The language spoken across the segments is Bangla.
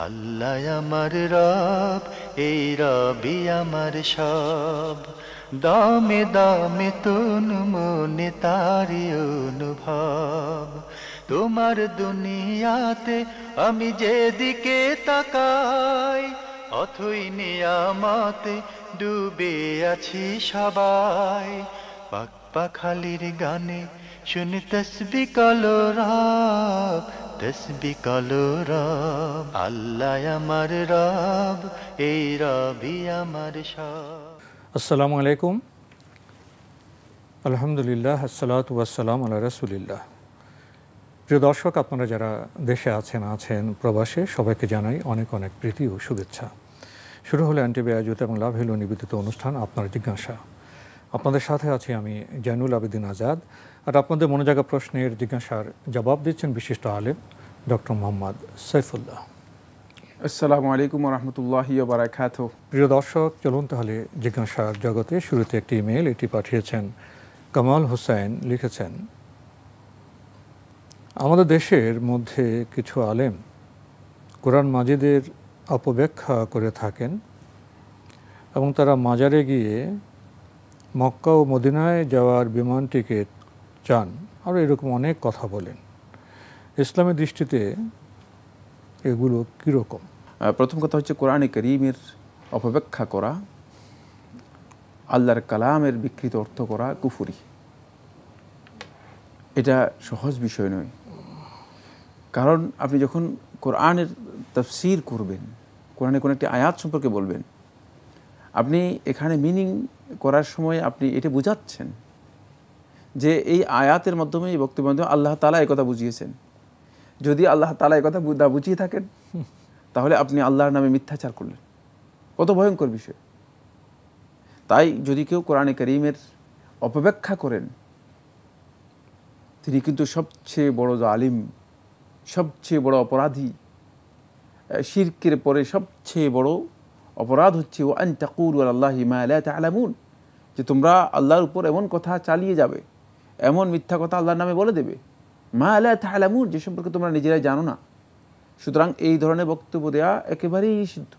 আল্লাহ আমার রব, এই রবি আমার সব। দামে দামে তন মনে তারি অনুভব। তোমার দুনিয়াতে আমি যেদিকে তাকাই, অথই নিয়ামতে ডুবে আছি সবাই। পাক পাখালির গানে শুনি তসবি কলরব, তসবি কলরব। আল্লাহ আমার রব, এই রবি আমার সব। আসসালামু আলাইকুম, আলহামদুলিল্লাহ, আসসালাতু ওয়াসসালাম আলা রাসূলিল্লাহ। প্রিয় দর্শক, আপনারা যারা দেশে আছেন প্রবাসে, সবাইকে জানাই অনেক অনেক প্রীতি ও শুভেচ্ছা। শুরু হলো এনটিভি আয়োজিত এবং লাভ হলো নিবেদিত অনুষ্ঠান আপনার জিজ্ঞাসা। আপনাদের সাথে আছি আমি জয়নুল আবেদিন আজাদ। আর আপনাদের মনে জাগা প্রশ্নের জিজ্ঞাসার জবাব দিচ্ছেন বিশিষ্ট আলেম ডক্টর মোহাম্মদ সাইফুল্লাহ। আসসালামু আলাইকুম ওয়া রাহমাতুল্লাহি ওয়া বারাকাতুহু। প্রিয় দর্শক, চলুন তাহলে জিজ্ঞাসার জগতে। শুরুতে একটি ইমেল, এটি পাঠিয়েছেন কামাল হোসেন। লিখেছেন, আমাদের দেশের মধ্যে কিছু আলেম কোরআন মাজিদের অপব্যাখ্যা করে থাকেন এবং তারা মাজারে গিয়ে মক্কা ও মদিনায় যাওয়ার বিমান টিকিট চান, আরও এরকম অনেক কথা বলেন। ইসলামের দৃষ্টিতে এগুলো কীরকম? প্রথম কথা হচ্ছে, কোরআনে কারীমের অপব্যাখ্যা করা, আল্লাহর কালামের বিকৃত অর্থ করা কুফরি। এটা সহজ বিষয় নয়। কারণ আপনি যখন কোরআনের তাফসীর করবেন, কোরআনে কোনো একটি আয়াত সম্পর্কে বলবেন, আপনি এখানে মিনিং করার সময় আপনি এটা বোঝাচ্ছেন যে এই আয়াতের মাধ্যমে, এই বক্তব্যের মাধ্যমে আল্লাহ তাআলা এই কথা বুঝিয়েছেন। যদি আল্লাহ তাআলা এই কথা বুঝিয়ে থাকেন, তাহলে আপনি আল্লাহর নামে মিথ্যাচার করলেন। কত ভয়ঙ্কর বিষয়! তাই যদি কেউ কোরআনে কারীমের অপব্যাখ্যা করেন, তিনি কিন্তু সবচেয়ে বড় জালিম, সবচেয়ে বড় অপরাধী। শিরকের পরে সবচেয়ে বড় অপরাধ হচ্ছে ওয়া আন তাকুলু আলাল্লাহি মা লা তা'লামুন, যে তোমরা আল্লাহর উপর এমন কথা চালিয়ে যাবে, এমন মিথ্যা কথা আল্লাহর নামে বলে দেবে, মা লা তা'লামুন, যে সম্পর্কে তোমরা নিজেরাই জানো না। সুতরাং এই ধরনের বক্তব্য দেওয়া একেবারেই নিষিদ্ধ।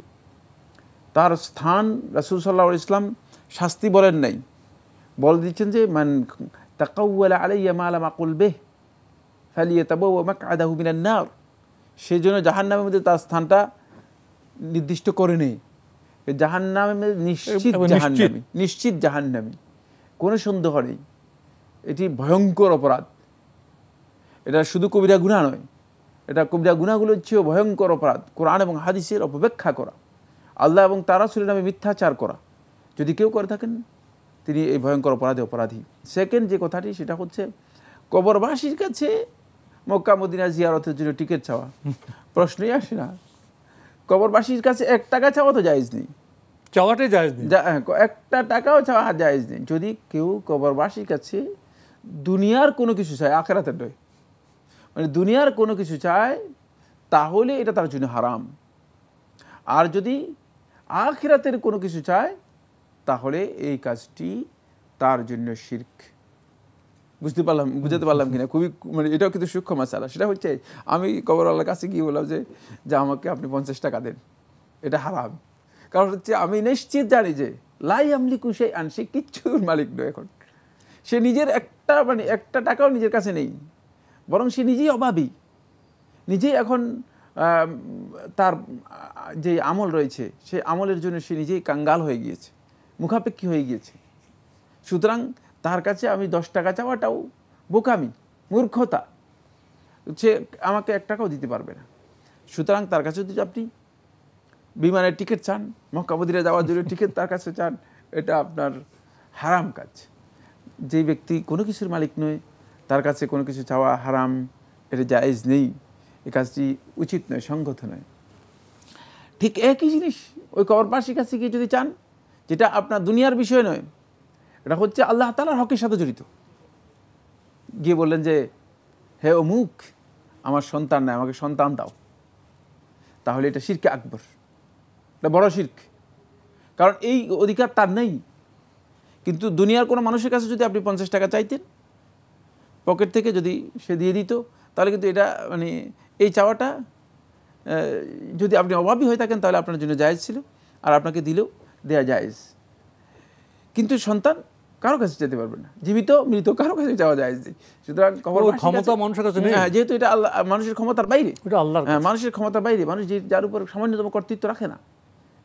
তার স্থান রাসূল সাল্লাল্লাহু আলাইহি ওয়াসাল্লাম শাস্তি বলেন নাই, বলে দিচ্ছেন যে মান তাকাওয়ালা আলাইয়া মা লাম আকুল বিহি ফালিয়াতাবাওয়া মাকআদাহু মিনান নার। সেজন্য জাহান্নামের মধ্যে তার স্থানটা নির্দিষ্ট করে নেই। জাহান্নামের মধ্যে নিশ্চিত জাহান্নামী, কোনো সন্দেহ নেই। এটি ভয়ঙ্কর অপরাধ। এটা শুধু কবিরা গুনাহ নয়, এটা কবিরা গুনাহগুলোর চেয়েও ভয়ঙ্কর অপরাধ। কোরআন এবং হাদিসের অপব্যাখ্যা করা, আল্লাহ এবং তার রাসূলের নামে মিথ্যাচার করা, যদি কেউ করে থাকেন, তিনি এই ভয়ঙ্কর অপরাধী। সেকেন্ড যে কথাটি, সেটা হচ্ছে কবরবাসীর কাছে মক্কা মদিনা জিয়ারতের জন্য টিকিট চাওয়া। প্রশ্নই আসে না। কবরবাসীর কাছে 1 টাকা চাওয়া তো জায়েজ নেই, চাওয়াটাই জায়েজ নেই। 1 টাকাও চাওয়া জায়েজ নেই। যদি কেউ কবরবাসীর কাছে দুনিয়ার কোনো কিছু চায়, আখিরাতের নয়, মানে দুনিয়ার কোনো কিছু চায়, তাহলে এটা তার জন্য হারাম। আর যদি আখিরাতের কোনো কিছু চায়, তাহলে এই কাজটি তার জন্য শিরক। বুঝতে পারলাম কিনা? খুবই, মানে এটাও কিন্তু সূক্ষ্ম মাসালা। সেটা হচ্ছে, আমি কবরওয়ালার কাছে গিয়ে বললাম যে আমাকে আপনি 50 টাকা দেন, এটা হারাম। কারণ হচ্ছে আমি নিশ্চিত জানি যে লা ইয়ামলিকু শাইআন, সে কিচ্ছুর মালিক নয়। এখন সে নিজের একটা টাকাও নিজের কাছে নেই, বরং সে নিজেই অভাবী, নিজেই এখন তার যে আমল রয়েছে, সেই আমলের জন্য সে নিজেই কাঙ্গাল হয়ে গিয়েছে, মুখাপেক্ষী হয়ে গিয়েছে। সুতরাং তার কাছে আমি 10 টাকা চাওয়াটাও বোকামি, মূর্খতা। সে আমাকে 1 টাকাও দিতে পারবে না। সুতরাং তার কাছে যদি আপনি বিমানের টিকিট চান, মক্কা মদিনা যাওয়ার জন্য টিকিট তার কাছে চান, এটা আপনার হারাম কাজ। যে ব্যক্তি কোনো কিছুর মালিক নয়, তার কাছে কোনো কিছু চাওয়া হারাম, এটা জায়েজ নেই। এই কাজটি উচিত নয়, সংগত নয়। ঠিক একই জিনিস ওই কবরবাসীর কাছে গিয়ে যদি চান, যেটা আপনার দুনিয়ার বিষয় নয়, এটা হচ্ছে আল্লাহ তাআলার হকের সাথে জড়িত, গিয়ে বললেন যে হে অমুক, আমার সন্তান নাই, আমাকে সন্তান দাও, তাহলে এটা শিরকে আকবর, এটা বড় শিরক। কারণ এই অধিকার তার নেই। কিন্তু দুনিয়ার কোনো মানুষের কাছে যদি আপনি 50 টাকা চাইতেন, পকেট থেকে যদি সে দিয়ে দিত, তাহলে কিন্তু এটা, মানে এই চাওয়াটা যদি আপনি অভাবী হয়ে থাকেন তাহলে আপনার জন্য জায়েজ ছিল, আর আপনাকে দিলেও দেয়া জায়েজ। কিন্তু সন্তান কারো কাছে যেতে পারবে না, জীবিত মৃত কারো কাছে যাওয়া জায়েজ নেই। সুতরাং ক্ষমতা মানুষের কাছে নেই, যেহেতু এটা আল্লাহ মানুষের ক্ষমতার বাইরে, এটা আল্লাহর কাছে। মানুষের ক্ষমতার বাইরে, মানুষ যার উপর সামান্যতম কর্তৃত্ব রাখে না,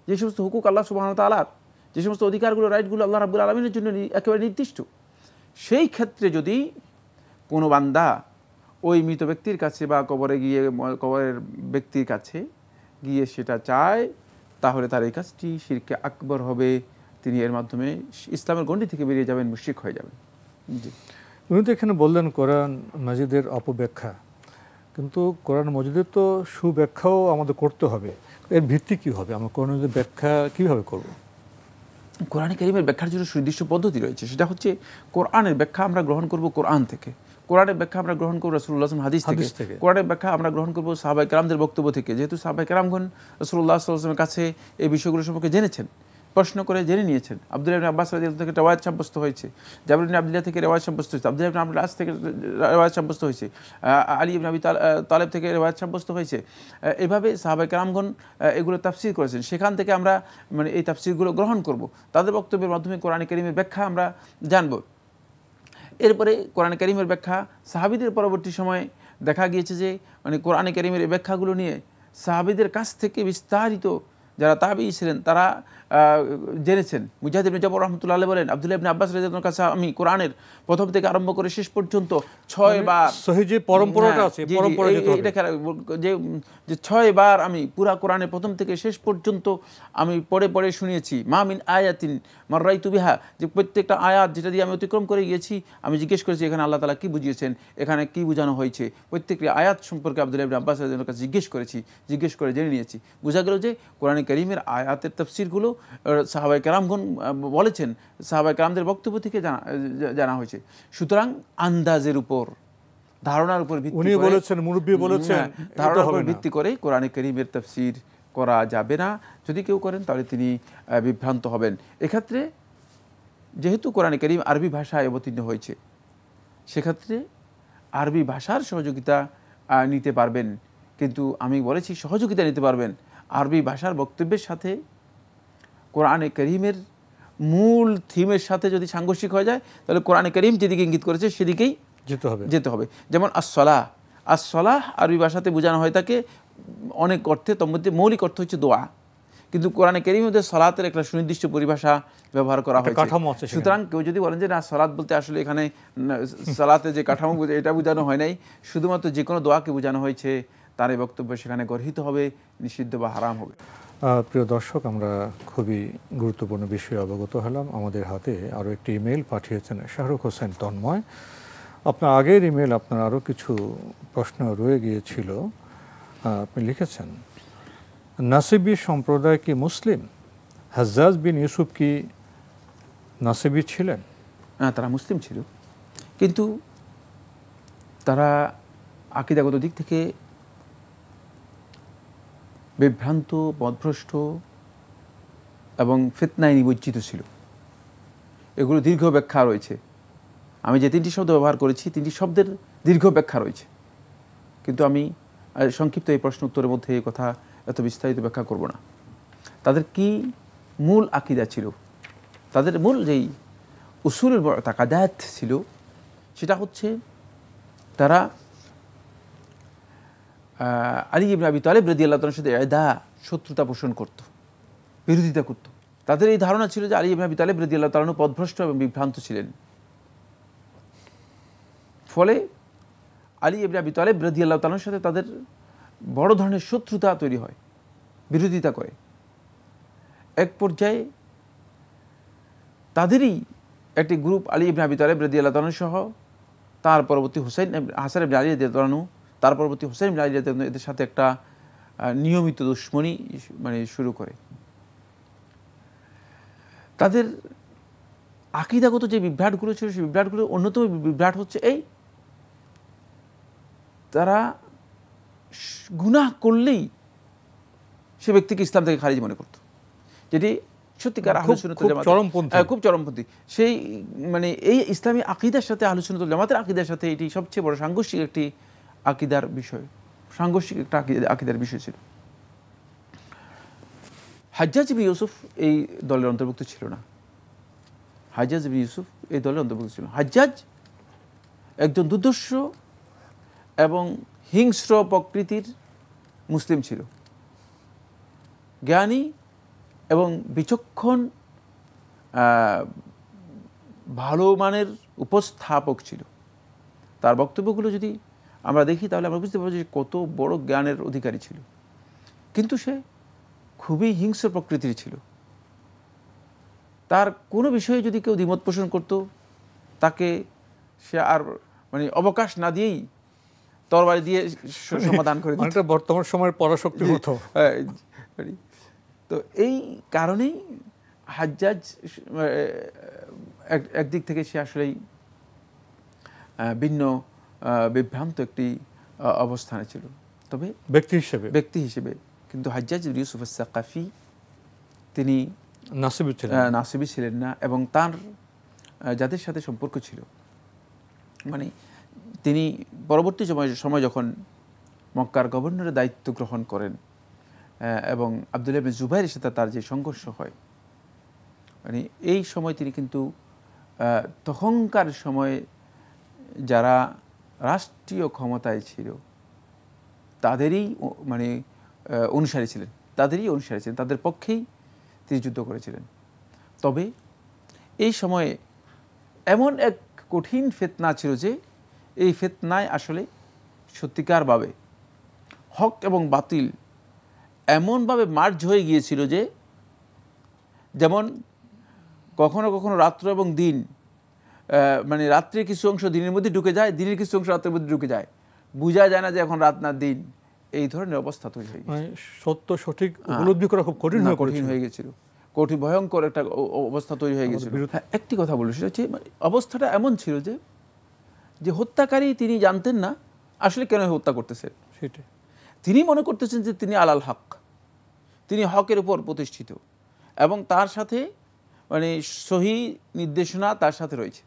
যে সমস্ত হুকুক আল্লাহ সুবহানাহু ওয়া তাআলার, যে সমস্ত অধিকারগুলো, রাইটগুলো আল্লাহ রাব্বুল আলামিনের জন্য একেবারে নির্দিষ্ট, সেই ক্ষেত্রে যদি কোনো বান্দা ওই মৃত ব্যক্তির কাছে বা কবরের ব্যক্তির কাছে গিয়ে সেটা চায়, তাহলে তার এই কাজটি শিরকে আকবর হবে, তিনি এর মাধ্যমে ইসলামের গণ্ডি থেকে বেরিয়ে যাবেন, মুশরিক হয়ে যাবেন। জি, উনি তো এখানে বললেন কোরআন মাজিদের অপব্যাখ্যা, কিন্তু কোরআন মাজিদের তো সুব্যাখ্যাও আমাদের করতে হবে। এর ভিত্তি কী হবে? আমরা কোরআনের ব্যাখ্যা কীভাবে করব? কোরআন কারীমের ব্যাখ্যার জন্য সুনির্দিষ্ট পদ্ধতি রয়েছে। সেটা হচ্ছে কোরআনের ব্যাখ্যা আমরা গ্রহণ করব কোরআন থেকে, কোরআনের ব্যাখ্যা আমরা গ্রহণ করব রাসূলুল্লাহ সাল্লাল্লাহু আলাইহি ওয়াসাল্লাম হাদিস থেকে, কোরআনের ব্যাখ্যা আমরা গ্রহণ করব সাহাবায়ে কেরামদের বক্তব্য থেকে। যেহেতু সাহাবায়ে কেরামগণ রাসূলুল্লাহ সাল্লাল্লাহু আলাইহি ওয়াসাল্লামের কাছে এই বিষয়গুলো সম্পর্কে জেনেছেন, প্রশ্ন করে জেনে নিয়েছেন। আব্দুল্লাহ ইবনে আব্বাস রাদিয়াল্লাহু থেকে রিওয়ায়াত সাব্যস্ত হয়েছে, জাবির ইবনে আব্দুল্লাহ থেকে রিওয়ায়াত সাব্যস্ত হয়েছে, আব্দুল্লাহ ইবনে আমর আস থেকে রিওয়ায়াত সাব্যস্ত হয়েছে, আলী ইবনে আবি তালেব থেকে রিওয়ায়াত সাব্যস্ত হয়েছে। এভাবে সাহাবায়ে কেরামগণ এগুলো তাফসীর করেছেন। সেখান থেকে আমরা এই তাফসীরগুলো গ্রহণ করব, তাদের বক্তব্যের মাধ্যমে কোরআন কারীমের ব্যাখ্যা আমরা জানব। এরপরে কোরআন কারীমের ব্যাখ্যা সাহাবীদের পরবর্তী সময়ে দেখা গিয়েছে যে কোরআন কারীমের এই ব্যাখ্যাগুলো নিয়ে সাহাবীদের কাছ থেকে বিস্তারিত যারা তাবেঈ ছিলেন তারা জেনেছেন। মুজাহিদ ইবনে জবর রাহমাতুল্লাহ আলাইহি বলেন, আব্দুল্লাহ ইবনে আব্বাস রাদিয়াল্লাহু আনহুর কাছে আমি কোরআনের প্রথম থেকে আরম্ভ করে শেষ পর্যন্ত 6 বার, সহিহ যে পরম্পরাটা আছে, পরম্পরা যেতে হবে, যে 6 বার আমি পুরা কোরআনের প্রথম থেকে শেষ পর্যন্ত আমি পড়ে পড়ে শুনিয়েছি। মা মিন আয়াতিন মাররাইতু বিহা, যে প্রত্যেকটা আয়াত যেটা দিয়ে আমি অতিক্রম করে গিয়েছি, আমি জিজ্ঞেস করেছি এখানে আল্লাহ তাআলা কি বুঝিয়েছেন, এখানে কি বোঝানো হয়েছে। প্রত্যেকটি আয়াত সম্পর্কে আব্দুল্লাহ ইবনে আব্বাস রাদিয়াল্লাহু আনহুর কাছে জিজ্ঞেস করে জেনে নিয়েছি। বোঝা গেল যে কোরআন কারীমের আয়াতের তাফসীরগুলো সাহাবায়ে কেরামগণ বলেছেন, সাহাবায়ে কেরামদের বক্তব্য থেকে জানা হয়েছে। সুতরাং আন্দাজের উপর, ধারণার উপর ভিত্তি করে, উনি বলেছেন, মুরব্বি বলেছেন, ধারণার উপর ভিত্তি করে কোরআন কারীমের তাফসীর করা যাবে না। যদি কেউ করেন তাহলে তিনি বিভ্রান্ত হবেন। এক্ষেত্রে যেহেতু কোরআন কারীম আরবি ভাষায় অবতীর্ণ হয়েছে, সেক্ষেত্রে আরবি ভাষার সহযোগিতা নিতে পারবেন। কিন্তু আমি বলেছি সহযোগিতা নিতে পারবেন, আরবি ভাষার বক্তব্যের সাথে কোরআনে কারীমের মূল থিমের সাথে যদি সাংঘর্ষিক হয়ে যায়, তাহলে কোরআনে কারীম যেদিকে ইঙ্গিত করেছে সেদিকেই যেতে হবে। যেমন আসসালাহ আরবি ভাষাতে বোঝানো হয় তাকে অনেক অর্থে, তোর মধ্যে মৌলিক অর্থ হচ্ছে দোয়া, কিন্তু কোরআনে কারীমের মধ্যে সালাতের একটা সুনির্দিষ্ট পরিভাষা ব্যবহার করা হয়েছে। সুতরাং কেউ যদি বলেন যে না, সালাত বলতে আসলে এখানে সালাতে যে কাঠামো এটা বোঝানো হয় নাই, শুধুমাত্র যে কোনো দোয়াকে বোঝানো হয়েছে, তার এই বক্তব্য সেখানে গর্হিত হবে, নিষিদ্ধ বা হারাম হবে। প্রিয় দর্শক, আমরা খুবই গুরুত্বপূর্ণ বিষয়ে অবগত হলাম। আমাদের হাতে আরও একটি ইমেল পাঠিয়েছেন শাহরুখ হোসেন তন্ময়। আপনার আগের ইমেল আপনার আরও কিছু প্রশ্ন রয়ে গিয়েছিল। আপনি লিখেছেন, নাসিবি সম্প্রদায় কি মুসলিম? হাজ্জাজ বিন ইউসুফ কি নাসিবি ছিলেন? হ্যাঁ, তারা মুসলিম ছিল, কিন্তু তারা আকীদাগত দিক থেকে বিভ্রান্ত, পথভ্রষ্ট এবং ফিতনায় নিমজ্জিত ছিল। এগুলো দীর্ঘ ব্যাখ্যা রয়েছে। আমি যে 3টি শব্দ ব্যবহার করেছি, 3টি শব্দের দীর্ঘ ব্যাখ্যা রয়েছে, কিন্তু আমি সংক্ষিপ্ত এই প্রশ্ন উত্তরের মধ্যে এই কথা এত বিস্তারিত ব্যাখ্যা করব না। তাদের কি মূল আকীদা ছিল, তাদের মূল যেই উসুলুল মুতাকাদাত ছিল, সেটা হচ্ছে তারা আলী ইবনে আবি তালেব রাদিয়াল্লাহু তাআলার সাথে শত্রুতা পোষণ করত, বিরোধিতা করত। তাদের এই ধারণা ছিল যে আলী ইবনে আবি তালেব রাদিয়াল্লাহু তাআলা পথভ্রষ্ট এবং বিভ্রান্ত ছিলেন। ফলে আলী ইবনে আবি তালেব রাদিয়াল্লাহু তাআলার সাথে তাদের বড় ধরনের শত্রুতা তৈরি হয়, বিরোধিতা করে। এক পর্যায়ে তাদেরই একটি গ্রুপ আলী ইবনে আবি তালেব রাদিয়াল্লাহু তাআলা সহ তার পরবর্তী হাসান ইবনে আলী রাদিয়াল্লাহু তাআলা, তার পরবর্তী হোসেন ইবনে আলী রাদিয়াল্লাহু তাআলা, এদের সাথে একটা নিয়মিত দুশমনি শুরু করে। তাদের আকীদাগত যে বিভ্রাটগুলো ছিল, সেই বিভ্রাটগুলোর অন্যতম বিভ্রাট হচ্ছে এই, তারা গুনাহ করলেই সে ব্যক্তিকে ইসলাম থেকে খারিজ মনে করত, যেটি সত্যিকার আহলে সুন্নাত ওয়াল জামাত খুব চরমপন্থী। সেই এই ইসলামী আকীদার সাথে আহলে সুন্নাত ওয়াল জামাতের আকীদার সাথে এটি সবচেয়ে বড় সাংঘর্ষিক একটি আকীদার বিষয়, সাংঘর্ষিক একটা আকীদার বিষয় ছিল। হাজ্জাজ ইবনে ইউসুফ এই দলের অন্তর্ভুক্ত ছিল না। হাজ্জাজ ইবনে ইউসুফ এই দলের অন্তর্ভুক্ত ছিল। হাজ্জাজ একজন দুর্ধর্ষ এবং হিংস্র প্রকৃতির মুসলিম ছিল, জ্ঞানী এবং বিচক্ষণ, ভালো মানের উপস্থাপক ছিল। তার বক্তব্যগুলো যদি আমরা দেখি তাহলে আমরা বুঝতে পারবো যে কত বড় জ্ঞানের অধিকারী ছিল, কিন্তু সে খুবই হিংস্র প্রকৃতির ছিল। তার কোনো বিষয়ে যদি কেউ দ্বিমত পোষণ করত, তাকে সে আর মানে অবকাশ না দিয়েই তরবারি দিয়ে সমাধান করে দিত। এটা বর্তমান সময়ের পরাশক্তির মতো। তো এই কারণেই হাজ্জাজ একদিক থেকে সে আসলেই ভিন্ন বিভ্রান্ত একটি অবস্থানে ছিল। তবে ব্যক্তি হিসেবে কিন্তু হাজ্জাজ ইবনে ইউসুফ আস-সাকাফি তিনি নাসিবী ছিলেন না, এবং তার যাদের সাথে সম্পর্ক ছিল, মানে তিনি পরবর্তী সময় যখন মক্কার গভর্নরের দায়িত্ব গ্রহণ করেন এবং আব্দুল্লাহ ইবনে জুবাইরের সাথে তার যে সংঘর্ষ হয়, মানে এই সময় তিনি কিন্তু তখনকার সময়ে যারা রাষ্ট্রীয় ক্ষমতায় ছিল তাদেরই মানে অনুসারী ছিলেন, তাদের পক্ষেই তিনি যুদ্ধ করেছিলেন। তবে এই সময়ে এমন এক কঠিন ফিতনা ছিল যে এই ফিতনায় আসলে সত্যিকারভাবে হক এবং বাতিল এমনভাবে মার্জ হয়ে গিয়েছিল যে, যেমন কখনো কখনো রাত্র এবং দিন, মানে রাত্রির কিছু অংশ দিনের মধ্যে ঢুকে যায়, দিনের কিছু অংশ রাত্রের মধ্যে ঢুকে যায়, বোঝা যায় না যে এখন রাত না দিন। এই ধরনের অবস্থা তৈরি হয়ে গেছে, সত্য সঠিক উপলব্ধি করা খুব কঠিন হয়ে গেছিল, ভয়ঙ্কর একটা অবস্থা তৈরি হয়ে গেছিল। একটি কথা বলি, সেটা হচ্ছে অবস্থাটা এমন ছিল যে হত্যাকারী তিনি জানতেন না আসলে কেন হত্যা করতেছে। সেটা তিনি মনে করতেছেন যে তিনি আলাল হক, তিনি হকের উপর প্রতিষ্ঠিত, এবং তার সাথে মানে সহি নির্দেশনা তার সাথে রয়েছে।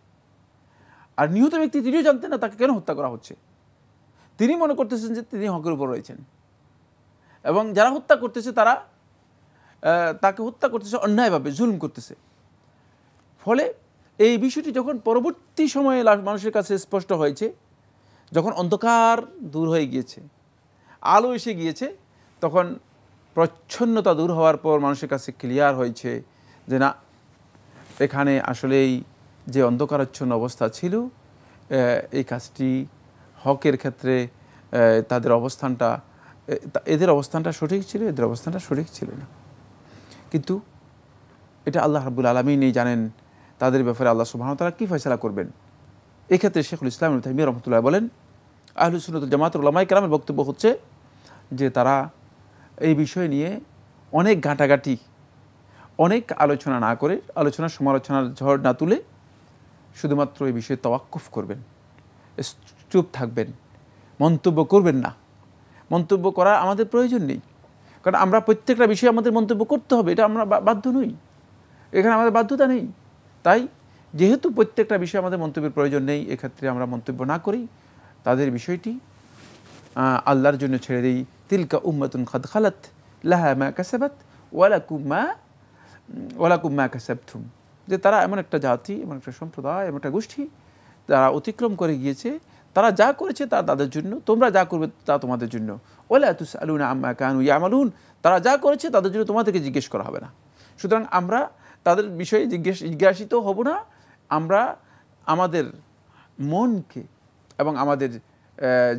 আর নিহত ব্যক্তি তিনিও জানতেন না তাকে কেন হত্যা করা হচ্ছে। তিনি মনে করতেছেন যে তিনি হকের উপর রয়েছেন, এবং যারা হত্যা করতেছে তারা তাকে হত্যা করতেছে অন্যায়ভাবে, জুলুম করতেছে। ফলে এই বিষয়টি যখন পরবর্তী সময়ে মানুষের কাছে স্পষ্ট হয়েছে, যখন অন্ধকার দূর হয়ে গিয়েছে, আলো এসে গিয়েছে, তখন প্রচ্ছন্নতা দূর হওয়ার পর মানুষের কাছে ক্লিয়ার হয়েছে যে না, এখানে আসলেই যে অন্ধকারাচ্ছন্ন অবস্থা ছিল, এই কাজটি হকের ক্ষেত্রে এদের অবস্থানটা সঠিক ছিল, এদের অবস্থানটা সঠিক ছিল না। কিন্তু এটা আল্লাহ রাব্বুল আলামিনই জানেন তাদের ব্যাপারে আল্লাহ সুবহানাহু ওয়া তাআলা কি ফয়সালা করবেন। এক্ষেত্রে শেখুল ইসলাম ইবনে তাইমিয়া রাহমাতুল্লাহ বলেন, আহলুস সুন্নাত ওয়াল জামাতের উলামায়ে কেরামের বক্তব্য হচ্ছে যে তারা এই বিষয় নিয়ে অনেক ঘাটাঘাটি, অনেক আলোচনা না করে, আলোচনা সমালোচনার ঝড় না তুলে শুধুমাত্র এই বিষয়ে তাওয়াক্কুফ করবেন, চুপ থাকবেন, মন্তব্য করবেন না। মন্তব্য করা আমাদের প্রয়োজন নেই, কারণ আমরা প্রত্যেকটা বিষয়ে আমাদের মন্তব্য করতে হবে, এটা আমরা বাধ্য নই, এখানে আমাদের বাধ্যতা নেই। তাই যেহেতু প্রত্যেকটা বিষয়ে আমাদের মন্তব্যের প্রয়োজন নেই, এক্ষেত্রে আমরা মন্তব্য না করি, তাদের বিষয়টি আল্লাহর জন্য ছেড়ে দিই। তিলকা উম্মাতুন কাদ খালাত লাহা মা কাসাবাত ওয়ালাকুম মা কাসাবতুম, যে তারা এমন একটা জাতি, এমন একটা সম্প্রদায়, এমন একটা গোষ্ঠী, তারা অতিক্রম করে গিয়েছে, তারা যা করেছে তা তাদের জন্য, তোমরা যা করবে তা তোমাদের জন্য। ওয়ালা তুসআলুনা আম্মা কানু ইয়ামালুন, তারা যা করেছে তাদের জন্য তোমাদেরকে জিজ্ঞেস করা হবে না। সুতরাং আমরা তাদের বিষয়ে জিজ্ঞাসিত হব না, আমরা আমাদের মনকে এবং আমাদের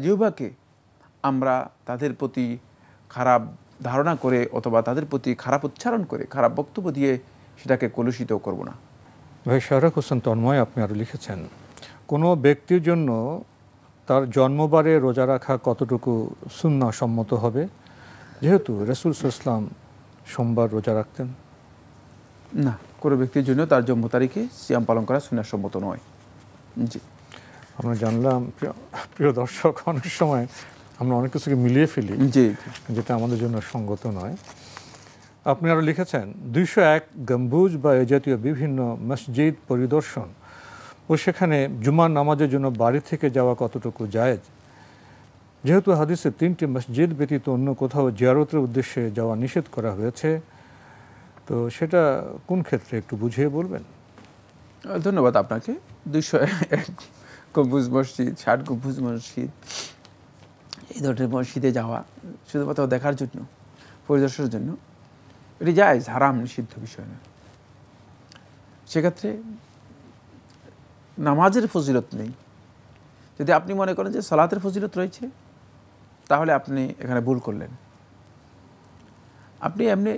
জিহ্বাকে আমরা তাদের প্রতি খারাপ ধারণা করে অথবা তাদের প্রতি খারাপ উচ্চারণ করে, খারাপ বক্তব্য দিয়ে সেটাকে কলুষিত করব না। ভাই শাহরাখ হোসেন তন্ময়, আপনি আরও লিখেছেন, কোনো ব্যক্তির জন্য তার জন্মবারে রোজা রাখা কতটুকু সুন্নাহ সম্মত হবে, যেহেতু রাসূল সাল্লাল্লাহু আলাইহি ওয়াসাল্লাম সোমবার রোজা রাখতেন? না, কোনো ব্যক্তির জন্য তার জন্ম তারিখে সিয়াম পালন করা সুন্নাহ সম্মত নয়। জি, আমরা জানলাম। প্রিয় দর্শক, অনেক সময় আমরা অনেক কিছুকে মিলিয়ে ফেলি, যেটা আমাদের জন্য সঙ্গত নয়। আপনি আরও লিখেছেন, 201 গম্বুজ বা এ জাতীয় বিভিন্ন মসজিদ পরিদর্শন ও সেখানে জুমার নামাজের জন্য বাড়ি থেকে যাওয়া কতটুকু জায়েজ, যেহেতু হাদিসে 3টি মসজিদ ব্যতীত অন্য কোথাও জিয়ারতের উদ্দেশ্যে যাওয়া নিষেধ করা হয়েছে, তো সেটা কোন ক্ষেত্রে একটু বুঝিয়ে বলবেন? ধন্যবাদ আপনাকে। 201 গম্বুজ মসজিদ, 60 গম্বুজ মসজিদ, এই ধরনের মসজিদে যাওয়া শুধুমাত্র দেখার জন্য, পরিদর্শনের জন্য, এটি জায়েজ, হারাম, নিষিদ্ধ বিষয় না। সেক্ষেত্রে নামাজের ফজিলত নেই। যদি আপনি মনে করেন যে সালাতের ফজিলত রয়েছে, তাহলে আপনি এখানে ভুল করলেন। আপনি এমনি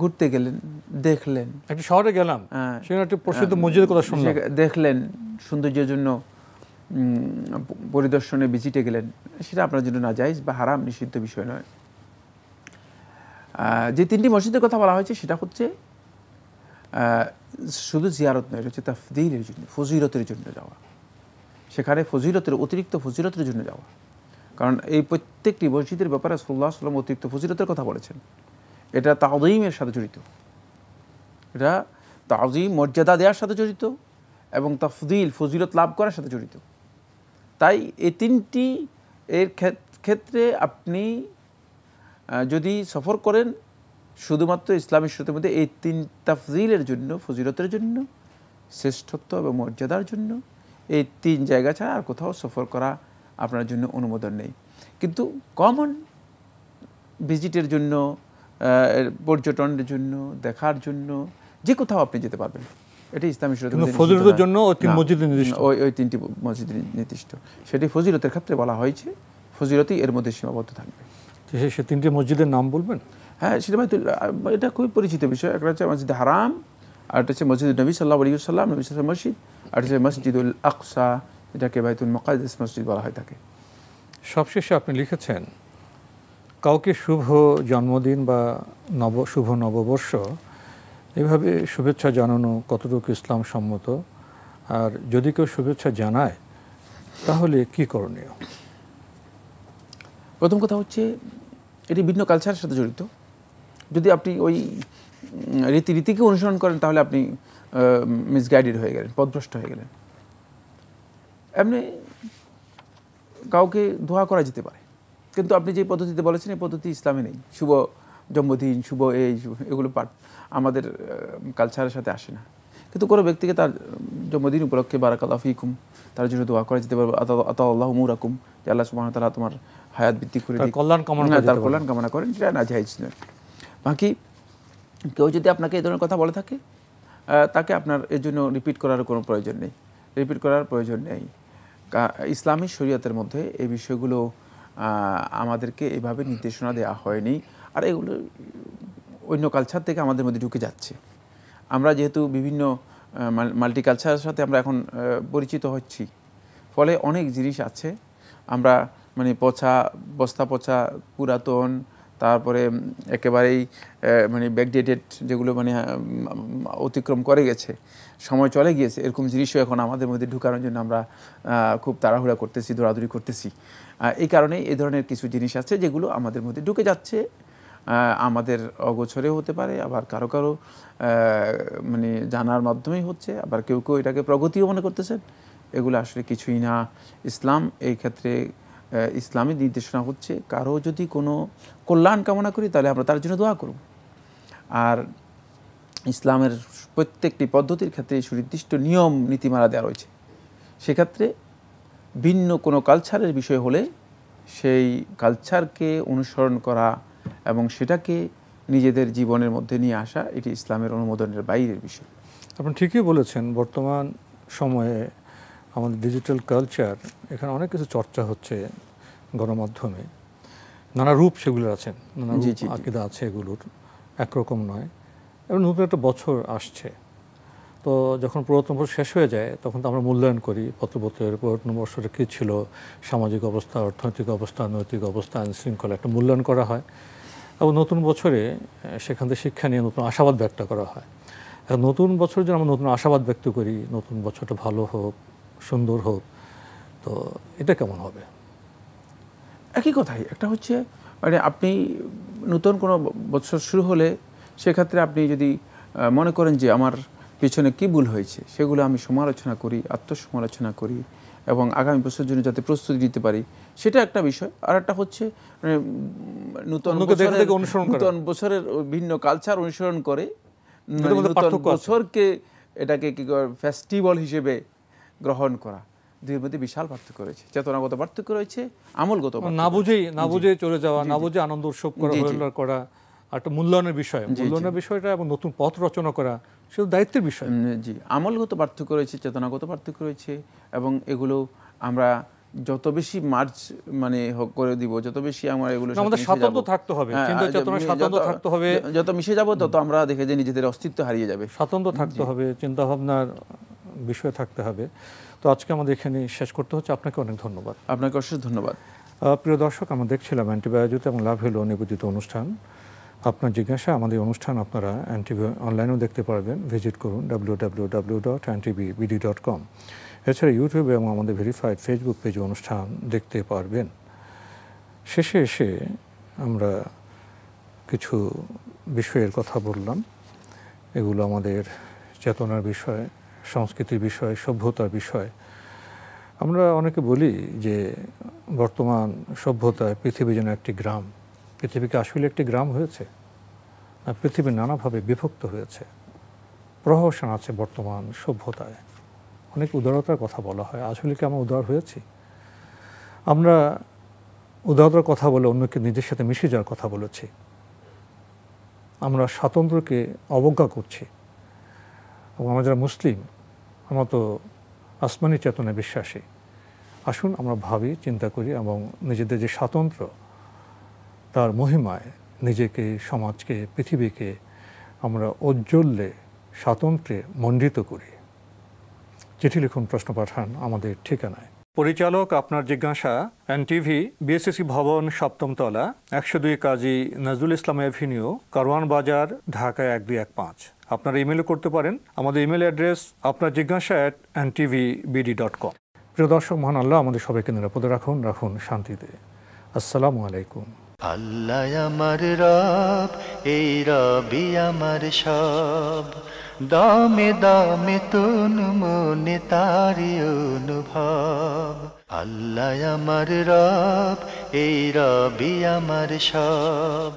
ঘুরতে গেলেন, দেখলেন, একটা শহরে গেলাম, সেখানে একটা প্রসিদ্ধ মসজিদের কথা শুনলাম, দেখলেন, সৌন্দর্যের জন্য পরিদর্শনে ভিজিটে গেলেন, সেটা আপনার জন্য নাজায়েজ বা হারাম, নিষিদ্ধ বিষয় নয়। যে 3টি মসজিদের কথা বলা হয়েছে সেটা হচ্ছে শুধু জিয়ারত নয়, এটা হচ্ছে তাফদীলের জন্য, ফজিলতের জন্য যাওয়া। সেখানে ফজিলতের, অতিরিক্ত ফজিলতের জন্য যাওয়া। কারণ এই প্রত্যেকটি মসজিদের ব্যাপারে রাসূলুল্লাহ সাল্লাল্লাহু আলাইহি ওয়াসাল্লাম অতিরিক্ত ফজিলতের কথা বলেছেন। এটা তাযীমের সাথে জড়িত, এটা তাযীম, মর্যাদা দেওয়ার সাথে জড়িত এবং তাফদীল, ফজিলত লাভ করার সাথে জড়িত। তাই এই 3টি এর ক্ষেত্রে আপনি যদি সফর করেন শুধুমাত্র ইসলামী শরীয়তের মধ্যে এই 3 তাফদীলের জন্য, ফজিলতের জন্য, শ্রেষ্ঠত্ব এবং মর্যাদার জন্য, এই 3 জায়গা ছাড়া আর কোথাও সফর করা আপনার জন্য অনুমোদন নেই। কিন্তু কমন ভিজিটের জন্য, পর্যটনের জন্য, দেখার জন্য যে কোথাও আপনি যেতে পারবেন। এটি ইসলামী শরীয়তের মধ্যে ফজিলতের জন্য ওই 3 মসজিদ নির্দিষ্ট, ওই 3টি মসজিদ নির্দিষ্ট। সেটি ফজিলতের ক্ষেত্রে বলা হয়েছে, ফজিলতই এর মধ্যে সীমাবদ্ধ থাকবে। সে 3টি মসজিদের নাম বলবেন? হ্যাঁ, সেটা এটা খুবই পরিচিত বিষয়। একটা হচ্ছে মসজিদ হারাম, আর একটা হচ্ছে মসজিদ নবী সাল্লাল্লাহু আলাইহি ওয়াসাল্লাম, নবী সাল্লাল্লাহু আলাইহি মসজিদ, আর হচ্ছে মসজিদুল আকসা, এটাকে বাইতুল মুকাদ্দাস মসজিদ বলা হয় থাকে। সবশেষে আপনি লিখেছেন, কাউকে শুভ জন্মদিন বা শুভ নববর্ষ এভাবে শুভেচ্ছা জানানো কতটুকু ইসলাম সম্মত, আর যদি কেউ শুভেচ্ছা জানায় তাহলে কি করণীয়? প্রথম কথা হচ্ছে এটি ভিন্ন কালচারের সাথে জড়িত। যদি আপনি ওই রীতিকে অনুসরণ করেন তাহলে আপনি মিসগাইডেড হয়ে গেলেন, পথভ্রষ্ট হয়ে গেলেন। এমনি কাউকে দোয়া করা যেতে পারে, কিন্তু আপনি যে পদ্ধতিতে বলেছেন এই পদ্ধতি ইসলামে নেই। শুভ জন্মদিন, শুভ এগুলো আমাদের কালচারের সাথে আসে না। কিন্তু কোনো ব্যক্তিকে তার জন্মদিন উপলক্ষে বারাকাল্লাহু ফিকুম, তার জন্য দোয়া করা যেতে পারবে, আতাল্লাহু উমুরাকুম, যে আল্লাহ সুবহানাহু ওয়া তাআলা তোমার হায়াত বৃদ্ধি করে দিক, তার কল্যাণ কামনা করেন, সেটা নাজায়েজ নয়। বাকি কেউ যদি আপনাকে এই ধরনের কথা বলে থাকে, তাকে আপনার এর জন্য রিপিট করার কোনো প্রয়োজন নেই, ইসলামী শরীয়তের মধ্যে এই বিষয়গুলো আমাদেরকে এইভাবে নির্দেশনা দেওয়া হয়নি। আর এগুলো অন্য কালচার থেকে আমাদের মধ্যে ঢুকে যাচ্ছে। আমরা যেহেতু বিভিন্ন মাল্টিকালচারের সাথে আমরা এখন পরিচিত হচ্ছি, ফলে অনেক জিনিস আছে আমরা মানে বস্তা পচা, পুরাতন, তারপরে একেবারেই মানে ব্যাকডেটেড, যেগুলো মানে অতিক্রম করে গেছে, সময় চলে গিয়েছে, এরকম জিনিসও এখন আমাদের মধ্যে ঢুকানোর জন্য আমরা খুব তাড়াহুড়া করতেছি, দৌড়াদৌড়ি করতেছি। এই কারণে এই ধরনের কিছু জিনিস আছে যেগুলো আমাদের মধ্যে ঢুকে যাচ্ছে, আমাদের অগোচরে হতে পারে, আবার কারো কারো মানে জানার মাধ্যমেই হচ্ছে, আবার কেউ কেউ এটাকে প্রগতিও মনে করতেছেন। এগুলো আসলে কিছুই না। ইসলাম এই ক্ষেত্রে, ইসলামী নির্দেশনা হচ্ছে কারো যদি কোনো কল্যাণ কামনা করি তাহলে আমরা তার জন্য দোয়া করব। আর ইসলামের প্রত্যেকটি পদ্ধতির ক্ষেত্রে সুনির্দিষ্ট নিয়ম নীতিমালা দেওয়া রয়েছে। সেক্ষেত্রে ভিন্ন কোনো কালচারের বিষয় হলে সেই কালচারকে অনুসরণ করা এবং সেটাকে নিজেদের জীবনের মধ্যে নিয়ে আসা, এটি ইসলামের অনুমোদনের বাইরের বিষয়। আপনি ঠিকই বলেছেন। বর্তমান সময়ে আমাদের ডিজিটাল কালচার, এখানে অনেক কিছু চর্চা হচ্ছে গণমাধ্যমে, নানা রূপ সেগুলোর আছে, নানা রূপ আকীদা আছে, এগুলোর একরকম নয়। এবং নতুন একটা বছর আসছে, তো যখন পুরাতন বছর শেষ হয়ে যায় তখন তো আমরা মূল্যায়ন করি পত্রপত্রের পুরাতন বছরে কী ছিল, সামাজিক অবস্থা, অর্থনৈতিক অবস্থা, নৈতিক অবস্থা, আইন শৃঙ্খলা, একটা মূল্যায়ন করা হয়। এবং নতুন বছরে সেখান থেকে শিক্ষা নিয়ে নতুন আশাবাদ ব্যক্ত করা হয়। নতুন বছর যেন আমরা নতুন আশাবাদ ব্যক্ত করি, নতুন বছরটা ভালো হোক, সুন্দর হোক, তো এটা কেমন হবে? একই কথাই। একটা হচ্ছে মানে আপনি নতুন কোনো বছর শুরু হলে সেক্ষেত্রে আপনি যদি মনে করেন যে আমার পিছনে কী ভুল হয়েছে, সেগুলো আমি সমালোচনা করি, আত্মসমালোচনা করি এবং আগামী বছরের জন্য যাতে প্রস্তুতি নিতে পারি, সেটা একটা বিষয়। আর একটা হচ্ছে নতুন বছরের ভিন্ন কালচার অনুসরণ করে নতুন বছরকে এটাকে কি ফেস্টিভ্যাল হিসেবে গ্রহণ করা, দুইয়ের মধ্যে বিশাল পার্থক্য রয়েছে, চেতনাগত পার্থক্য রয়েছে, আমলগত না বুঝে চলে যাওয়া, না বুঝে আনন্দ উৎসব করা, একটা মূল্যায়নের বিষয়টা এবং নতুন পথ রচনা করা সেটা দায়িত্বের বিষয়। জি, আমলগত পার্থক্য রয়েছে, চেতনাগত পার্থক্য রয়েছে, এবং এগুলো আমরা যত বেশি মার্চ করে দিব, যত বেশি আমরা এগুলো আমাদের স্বাতন্ত্র্য থাকতে হবে, চিন্তা চেতনা স্বাতন্ত্র্য থাকতে হবে, যত মিশে যাব তত আমরা দেখে যে নিজেদের অস্তিত্ব হারিয়ে যাবে। স্বাতন্ত্র্য থাকতে হবে, চিন্তা ভাবনার বিষয় থাকতে হবে। তো আজকে আমাদের এখানে শেষ করতে হচ্ছে। আপনাকে অনেক ধন্যবাদ। আপনাকে অশেষ ধন্যবাদ। প্রিয় দর্শক, আমরা দেখছিলাম এনটিভি আয়োজিত এবং লাভ হলো নিবেদিত অনুষ্ঠান। আপনার জিজ্ঞাসা আমাদের অনুষ্ঠান আপনারা এনটিভি অনলাইনেও দেখতে পারবেন, ভিজিট করুন www.ntvbd.com। এছাড়া ইউটিউবে এবং আমাদের ভেরিফাইড ফেসবুক পেজে অনুষ্ঠান দেখতে পারবেন। শেষে এসে আমরা কিছু বিষয়ের কথা বললাম, এগুলো আমাদের চেতনার বিষয়, সংস্কৃতির বিষয়, সভ্যতার বিষয়। আমরা অনেকে বলি যে বর্তমান সভ্যতায় পৃথিবী যেন একটি গ্রাম। পৃথিবীকে আসলে একটি গ্রাম হয়েছে না, পৃথিবী নানাভাবে বিভক্ত হয়েছে। প্রহসন আছে বর্তমান সভ্যতায়, অনেক উদারতার কথা বলা হয়। আসলে কি আমরা উদার হয়েছি? আমরা উদারতার কথা বলে অন্যকে নিজের সাথে মিশে যাওয়ার কথা বলেছি। আমরা স্বাতন্ত্র্যকে অবজ্ঞা করছি। এবং আমরা যারা মুসলিম, আমরা তো আসমানি চেতনায় বিশ্বাসী। আসুন আমরা ভাবি, চিন্তা করি এবং নিজেদের যে স্বাতন্ত্র্য, তার মহিমায় নিজেকে, সমাজকে, পৃথিবীকে আমরা ঔজ্জ্বল্যে, স্বাতন্ত্র্যে মণ্ডিত করি। চিঠি লিখুন, প্রশ্ন পাঠান আমাদের ঠিকানায়। পরিচালক আপনার জিজ্ঞাসা, এনটিভি, বিএসসি ভবন, 7ম তলা, 102 কাজী নজরুল ইসলাম এভিনিউ, কারওয়ান বাজার, ঢাকা 1215। আপনারা ইমেল করতে পারেন। আমাদের ইমেল অ্যাড্রেস আপনার জিজ্ঞাসা @ntvbd.com। প্রিয় দর্শক, মহান আল্লাহ আমাদের সবাইকে নিরাপদে রাখুন শান্তিতে। আসসালামু আলাইকুম। আল্লাহ আমার রব, এই রবি আমার সব, দামে দামে তুন মনে তারি অনুভব। আল্লাহ আমার রব, এই রবি আমার সব।